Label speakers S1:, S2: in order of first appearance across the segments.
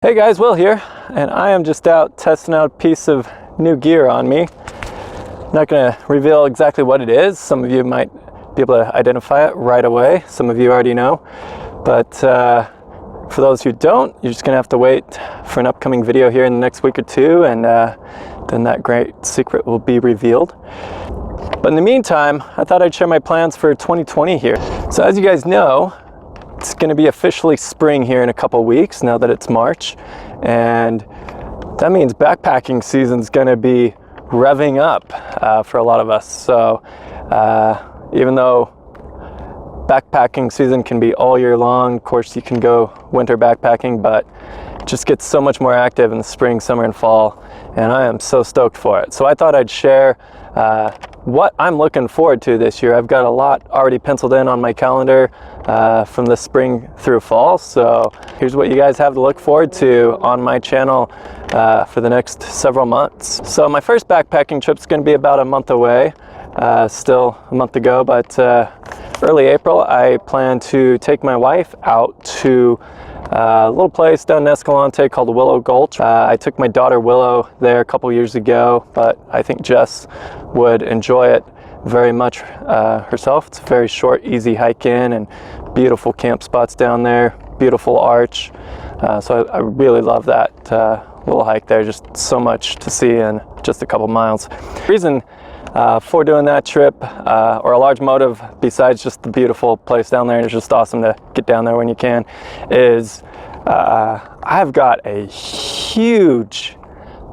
S1: Hey guys, Will here, and I am just out testing out a piece of new gear on me. I'm not going to reveal exactly what it is. Some of you might be able to identify it right away. Some of you already know. But for those who don't, you're just going to have to wait for an upcoming video here in the next week or two, and then that great secret will be revealed. But in the meantime, I thought I'd share my plans for 2020 here. So as you guys know, it's going to be officially spring here in a couple weeks now that it's March, and that means backpacking season's going to be revving up for a lot of us. So even though backpacking season can be all year long, of course you can go winter backpacking, but it just gets so much more active in the spring, summer, and fall, and I am so stoked for it. So I thought I'd share what I'm looking forward to this year. I've got a lot already penciled in on my calendar from the spring through fall. So here's what you guys have to look forward to on my channel for the next several months. So my first backpacking trip is going to be about a month away, still a month ago, but early April I plan to take my wife out to a little place down in Escalante called Willow Gulch. I took my daughter Willow there a couple years ago, but I think Jess would enjoy it very much herself. It's a very short, easy hike in, and beautiful camp spots down there, beautiful arch. So I really love that little hike there. Just so much to see in just a couple miles. The reason for doing that trip, or a large motive besides just the beautiful place down there, and it's just awesome to get down there when you can, is I've got a huge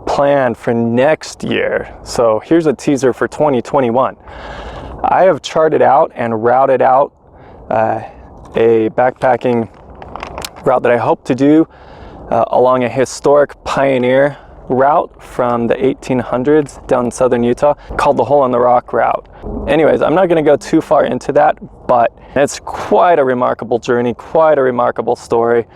S1: plan for next year. So here's a teaser for 2021. I have charted out and routed out a backpacking route that I hope to do along a historic pioneer route from the 1800s down in southern Utah called the Hole in the Rock route. Anyways, I'm not going to go too far into that, but it's quite a remarkable journey, quite a remarkable story.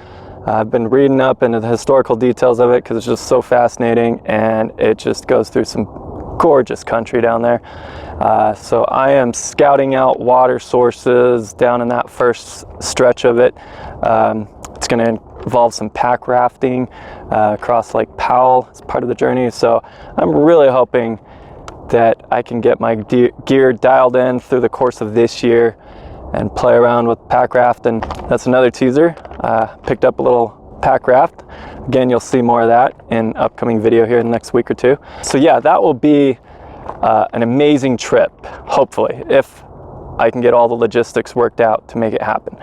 S1: I've been reading up into the historical details of it because it's just so fascinating, and it just goes through some gorgeous country down there. So I am scouting out water sources down in that first stretch of it. It's going to involve some pack rafting across Lake Powell as part of the journey. So I'm really hoping that I can get my gear dialed in through the course of this year and play around with pack raft. And that's another teaser. Picked up a little pack raft. Again, you'll see more of that in upcoming video here in the next week or two. So yeah, that will be an amazing trip, hopefully, if I can get all the logistics worked out to make it happen.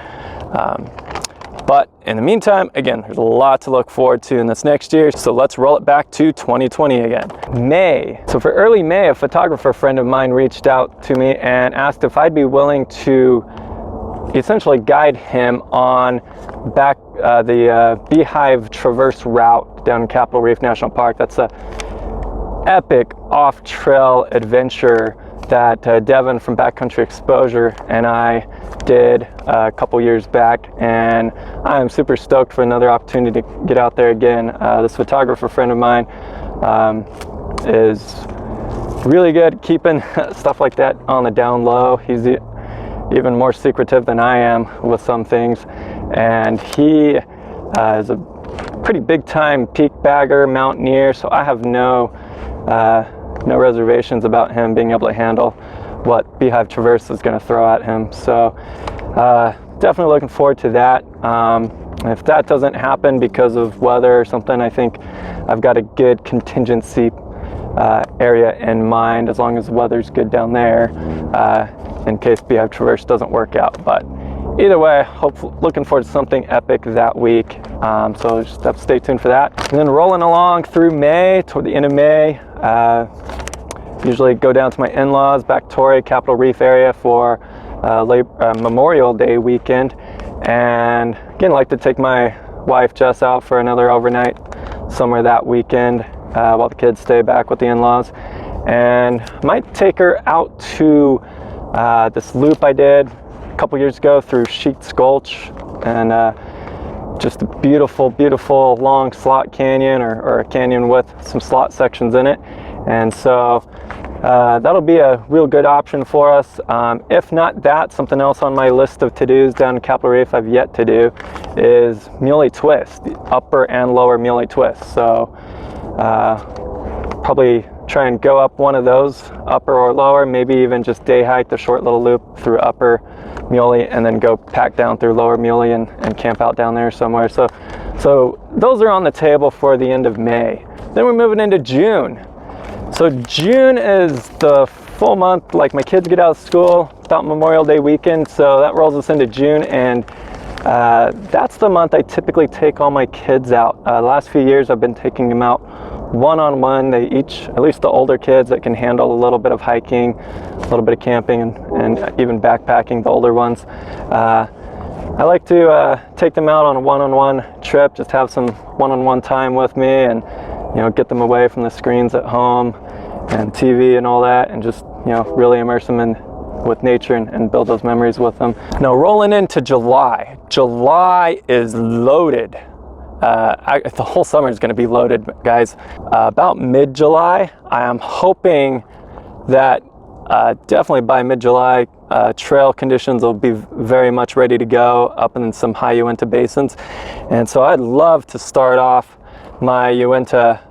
S1: But in the meantime, again, there's a lot to look forward to in this next year. So let's roll it back to 2020 again. May. So for early May, a photographer friend of mine reached out to me and asked if I'd be willing to essentially guide him on the Beehive Traverse route down in Capitol Reef National Park. That's a epic off-trail adventure that Devin from Backcountry Exposure and I did a couple years back, and I am super stoked for another opportunity to get out there again. This photographer friend of mine is really good at keeping stuff like that on the down low. He's even more secretive than I am with some things, and he is a pretty big time peak bagger, mountaineer, so I have no reservations about him being able to handle what Beehive Traverse is going to throw at him. So definitely looking forward to that. If that doesn't happen because of weather or something, I think I've got a good contingency area in mind, as long as the weather's good down there, in case Beehive Traverse doesn't work out. But either way, looking forward to something epic that week. So just have to stay tuned for that. And then rolling along through May, toward the end of May, usually go down to my in-laws, back Torrey, Capitol Reef area for Memorial Day weekend. And again, like to take my wife Jess out for another overnight somewhere that weekend while the kids stay back with the in-laws. And might take her out to this loop I did a couple years ago through Sheets Gulch, and just a beautiful, beautiful long slot canyon, or a canyon with some slot sections in it. And so that'll be a real good option for us. If not that, something else on my list of to-dos down in Capitol Reef I've yet to do is muley twist, the upper and lower muley twist. So probably try and go up one of those, upper or lower, maybe even just day hike the short little loop through upper muley and then go pack down through lower muley and camp out down there somewhere. So those are on the table for the end of May. Then we're moving into June. So June is the full month, like my kids get out of school, about Memorial Day weekend, so that rolls us into June, and that's the month I typically take all my kids out. The last few years I've been taking them out one-on-one. They each, at least the older kids that can handle a little bit of hiking, a little bit of camping, and even backpacking, the older ones. I like to take them out on a one-on-one trip, just have some one-on-one time with me, and get them away from the screens at home and TV and all that, and just really immerse them in with nature and build those memories with them. Now rolling into July. July is loaded. The whole summer is going to be loaded, guys. About mid-July, I am hoping that definitely by mid-July, trail conditions will be very much ready to go up in some high Uinta basins. And so I'd love to start off my Uinta,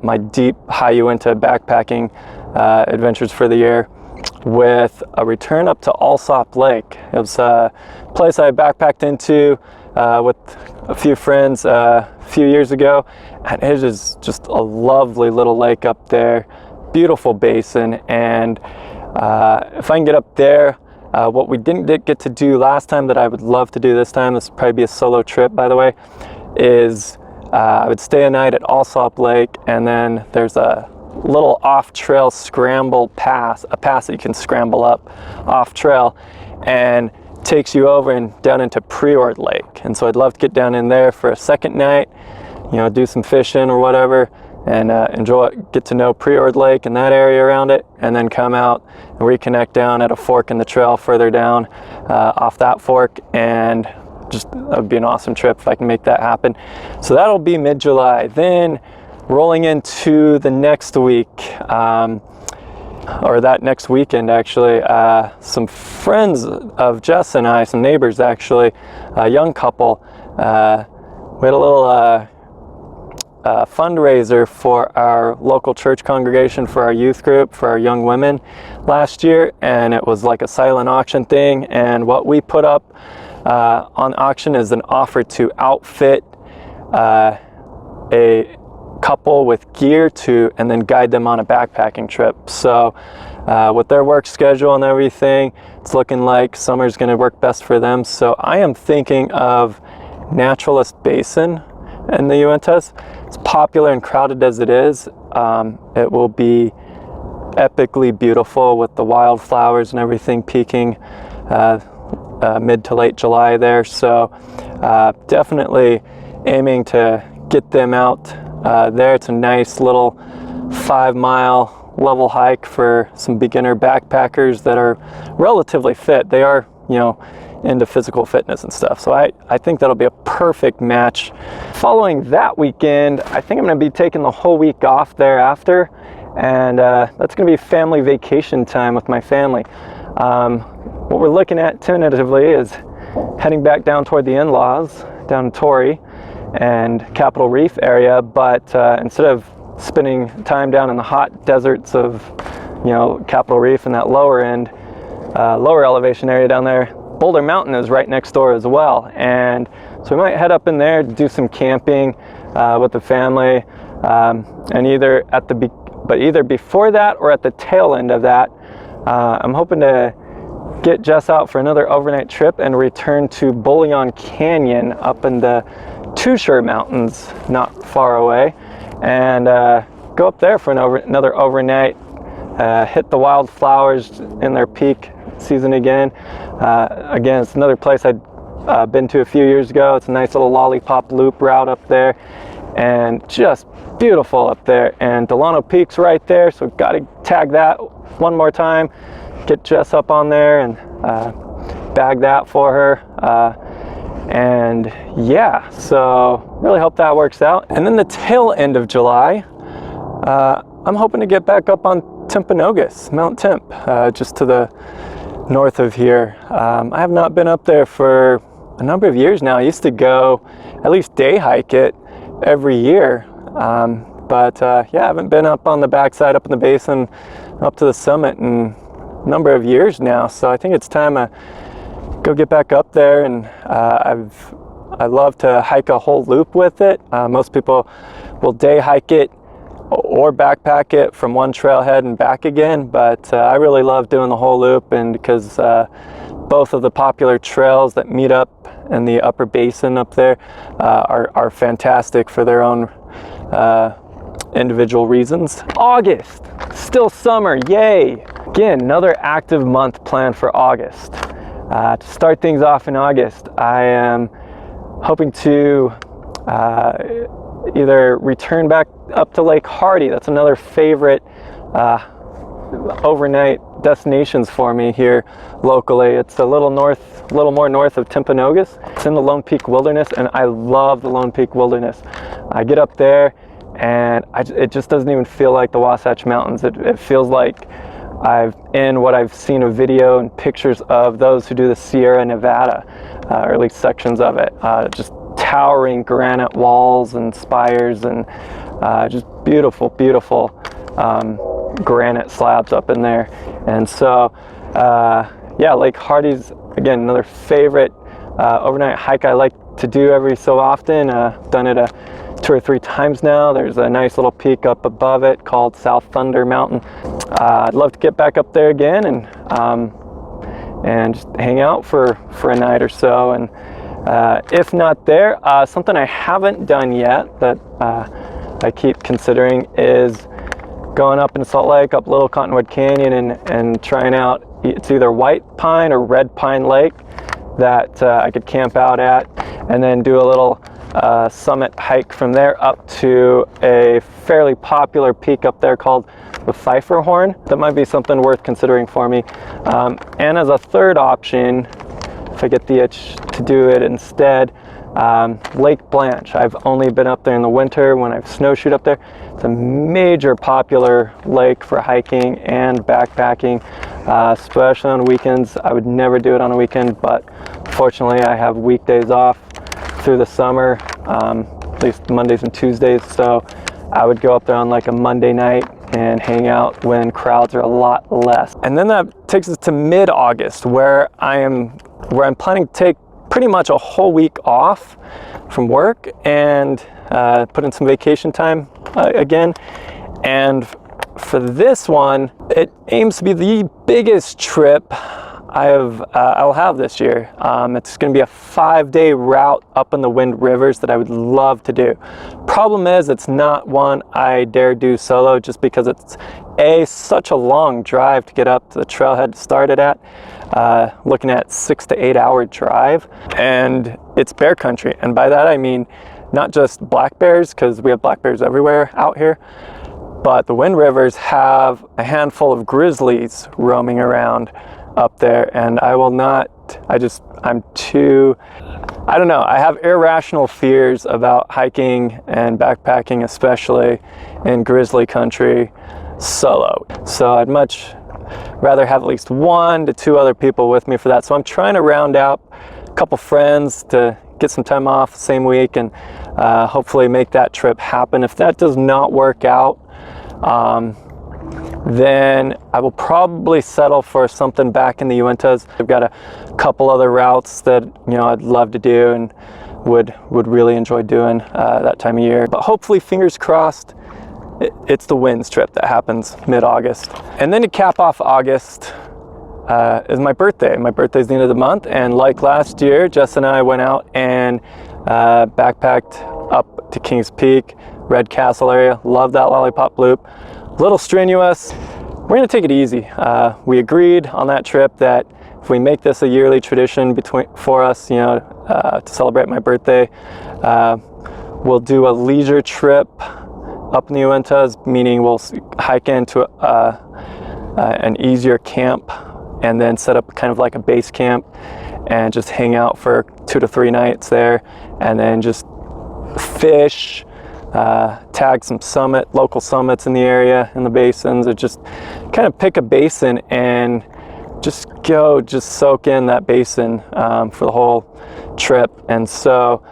S1: my deep high Uinta backpacking adventures for the year with a return up to Alsop Lake. It was a place I backpacked into with a few friends a few years ago, and it is just a lovely little lake up there, beautiful basin. And if I can get up there, what we didn't get to do last time that I would love to do this time, this would probably be a solo trip by the way, is I would stay a night at Alsop Lake, and then there's a little off-trail scramble pass, a pass that you can scramble up off-trail, and takes you over and down into Preord Lake. And so I'd love to get down in there for a second night, do some fishing or whatever, and get to know Preord Lake and that area around it, and then come out and reconnect down at a fork in the trail further down off that fork. And just, that would be an awesome trip if I can make that happen. So that'll be mid-July. Then rolling into the next week, or that next weekend actually, some friends of Jess and I, some neighbors actually, a young couple, we had a little fundraiser for our local church congregation, for our youth group, for our young women last year, and it was like a silent auction thing. And what we put up on auction is an offer to outfit a couple with gear and then guide them on a backpacking trip. So with their work schedule and everything, it's looking like summer's going to work best for them. So I am thinking of Naturalist Basin in the Uintas. It's popular and crowded as it is. It will be epically beautiful with the wildflowers and everything peaking mid to late July there. So definitely aiming to get them out there. It's a nice little 5-mile level hike for some beginner backpackers that are relatively fit. They are, into physical fitness and stuff. So I think that'll be a perfect match. Following that weekend, I think I'm going to be taking the whole week off thereafter, and that's going to be family vacation time with my family. What we're looking at tentatively is heading back down toward the in-laws, down in Torrey and Capitol Reef area, but instead of spending time down in the hot deserts of Capitol Reef and that lower elevation area down there, Boulder Mountain is right next door as well. And so we might head up in there to do some camping with the family, and either before that or at the tail end of that, I'm hoping to get Jess out for another overnight trip and return to Bullion Canyon up in the Tushar Mountains, not far away, and go up there for another overnight, hit the wildflowers in their peak season again. Again, it's another place I'd been to a few years ago. It's a nice little lollipop loop route up there, and just beautiful up there. And Delano Peak's right there, so got to tag that one more time, get Jess up on there and bag that for her. And yeah, so really hope that works out. And then the tail end of July, I'm hoping to get back up on Timpanogos, Mount Timp, just to the north of here. I have not been up there for a number of years now. I used to go at least day hike it every year, but yeah, I haven't been up on the backside, up in the basin, up to the summit in a number of years now. So I think it's time I go get back up there, and I love to hike a whole loop with it. Most people will day hike it or backpack it from one trailhead and back again, but I really love doing the whole loop, and because both of the popular trails that meet up in the upper basin up there are fantastic for their own individual reasons. August, still summer, yay! Again, another active month planned for August. To start things off in August, I am hoping to either return back up to Lake Hardy. That's another favorite overnight destinations for me here locally. It's a little more north of Timpanogos. It's in the Lone Peak Wilderness, and I love the Lone Peak Wilderness. I get up there, and it just doesn't even feel like the Wasatch Mountains. It feels like I've in what I've seen a video and pictures of those who do the Sierra Nevada, or at least sections of it. Just towering granite walls and spires, and just beautiful, beautiful granite slabs up in there. And so, yeah, Lake Hardy's, again, another favorite overnight hike I like to do every so often. Done it 2 or 3 times now. There's a nice little peak up above it called South Thunder Mountain. I'd love to get back up there again and just hang out for a night or so. And if not there, something I haven't done yet that I keep considering is going up in Salt Lake, up Little Cottonwood Canyon, and trying out, it's either White Pine or Red Pine Lake that I could camp out at, and then do a little summit hike from there up to a fairly popular peak up there called the Pfeiffer Horn. That might be something worth considering for me. And as a third option, if I get the itch to do it instead, Lake Blanche. I've only been up there in the winter when I've snowshoed up there. It's a major popular lake for hiking and backpacking, especially on weekends. I would never do it on a weekend, but fortunately I have weekdays off through the summer, at least Mondays and Tuesdays, so I would go up there on like a Monday night and hang out when crowds are a lot less. And then that takes us to mid-August, where I'm planning to take pretty much a whole week off from work and put in some vacation time again. And for this one, it aims to be the biggest trip I'll have this year. It's going to be a 5-day route up in the Wind Rivers that I would love to do. Problem is, it's not one I dare do solo, just because it's such a long drive to get up to the trailhead to start it at. Looking at 6 to 8 hour drive, and it's bear country, and by that I mean not just black bears, because we have black bears everywhere out here, but the Wind Rivers have a handful of grizzlies roaming around up there, and I don't know, I have irrational fears about hiking and backpacking, especially in grizzly country, solo. So I'd much rather have at least 1 to 2 other people with me for that. So I'm trying to round out a couple friends to get some time off the same week, and hopefully make that trip happen. If that does not work out, then I will probably settle for something back in the Uintas. I've got a couple other routes that I'd love to do and would really enjoy doing that time of year. But hopefully, fingers crossed, it's the winds trip that happens mid-August. And then to cap off August is my birthday. My birthday's the end of the month, and like last year, Jess and I went out and backpacked up to Kings Peak, Red Castle area. Love that Lollipop Loop. A little strenuous. We're gonna take it easy. We agreed on that trip that if we make this a yearly tradition for us, to celebrate my birthday, we'll do a leisure trip up in the Uintas, meaning we'll hike into an easier camp and then set up kind of like a base camp and just hang out for 2 to 3 nights there, and then just fish, tag some local summits in the area, in the basins, or just kind of pick a basin and just soak in that basin for the whole trip. And so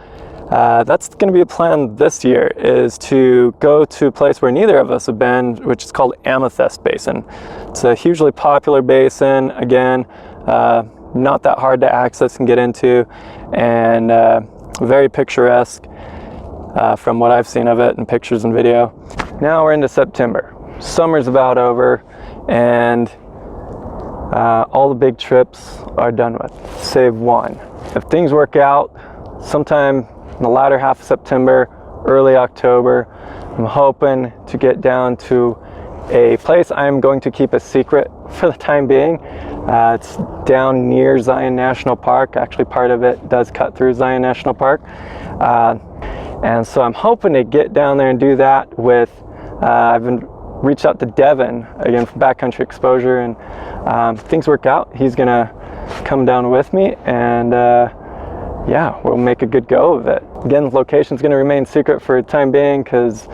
S1: that's going to be a plan this year, is to go to a place where neither of us have been, which is called Amethyst Basin. It's a hugely popular basin, again, not that hard to access and get into, and very picturesque from what I've seen of it in pictures and video. Now we're into September. Summer's about over, and all the big trips are done with, save one. If things work out, sometime in the latter half of September, early October, I'm hoping to get down to a place I'm going to keep a secret for the time being. It's down near Zion National Park. Actually, part of it does cut through Zion National Park. And so I'm hoping to get down there and do that with, I've reached out to Devin, again, from Backcountry Exposure, and if things work out, he's gonna come down with me, and yeah, we'll make a good go of it. Again, the location's gonna remain secret for the time being, because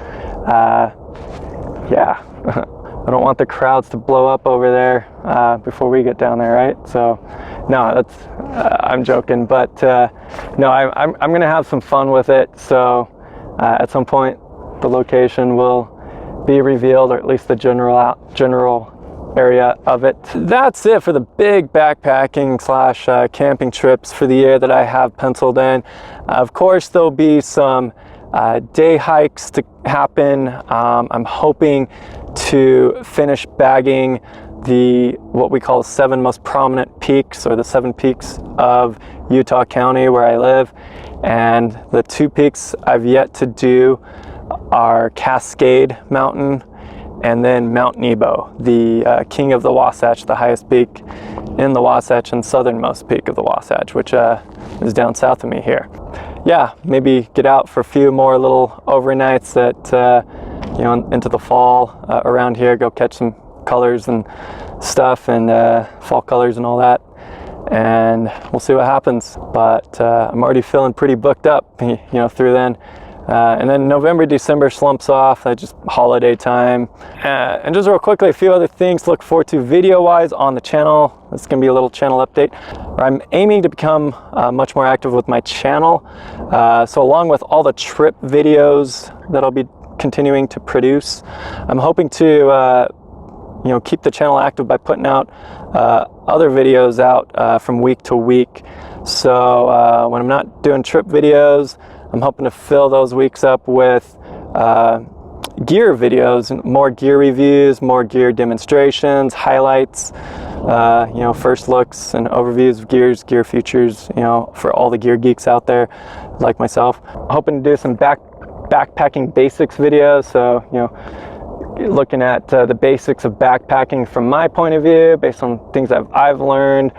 S1: yeah, I don't want the crowds to blow up over there before we get down there, right? So, no, that's I'm joking, but no, I'm gonna have some fun with it. So, at some point, the location will be revealed, or at least the general area of it. That's it for the big backpacking slash camping trips for the year that I have penciled in. Of course, there'll be some day hikes to happen. I'm hoping to finish bagging what we call the 7 most prominent peaks, or the 7 peaks of Utah County where I live. And the 2 peaks I've yet to do are Cascade Mountain and then Mount Nebo, the king of the Wasatch, the highest peak in the Wasatch and southernmost peak of the Wasatch, which is down south of me here. Yeah, maybe get out for a few more little overnights you know, into the fall around here, go catch some colors and stuff, and fall colors and all that, and we'll see what happens. But I'm already feeling pretty booked up, you know, through then. And then November, December slumps off, just holiday time. And just real quickly, a few other things to look forward to video-wise on the channel. This is going to be a little channel update. I'm aiming to become much more active with my channel. So along with all the trip videos that I'll be continuing to produce, I'm hoping to you know, keep the channel active by putting out other videos out from week to week. So when I'm not doing trip videos, I'm hoping to fill those weeks up with gear videos, more gear reviews, more gear demonstrations, highlights, you know, first looks and overviews of gears, gear features, you know, for all the gear geeks out there like myself. I'm hoping to do some backpacking basics videos, so, you know, looking at the basics of backpacking from my point of view, based on things that I've learned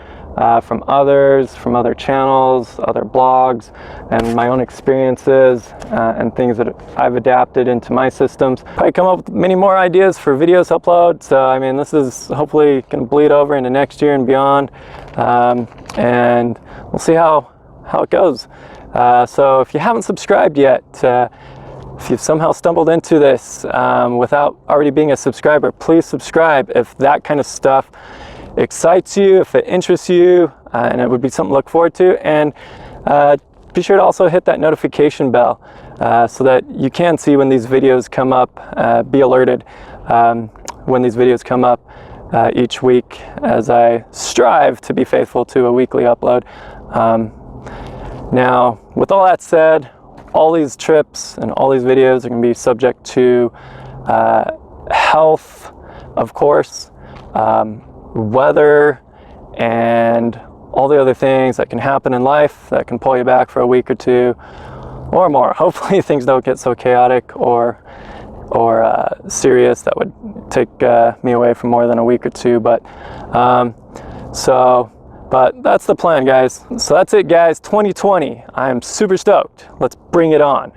S1: from others, from other channels, other blogs, and my own experiences and things that I've adapted into my systems. I come up with many more ideas for videos to upload, so I mean, this is hopefully going to bleed over into next year and beyond, and we'll see how it goes. So if you haven't subscribed yet, if you've somehow stumbled into this without already being a subscriber, please subscribe if that kind of stuff excites you, if it interests you, and it would be something to look forward to. And be sure to also hit that notification bell so that you can see when these videos come up, be alerted when these videos come up each week, as I strive to be faithful to a weekly upload. Now, with all that said, all these trips and all these videos are going to be subject to health, of course, weather, and all the other things that can happen in life that can pull you back for a week or two or more. Hopefully things don't get so chaotic or serious that would take me away for more than a week or two. But but that's the plan, guys. So that's it, guys. 2020. I am super stoked. Let's bring it on.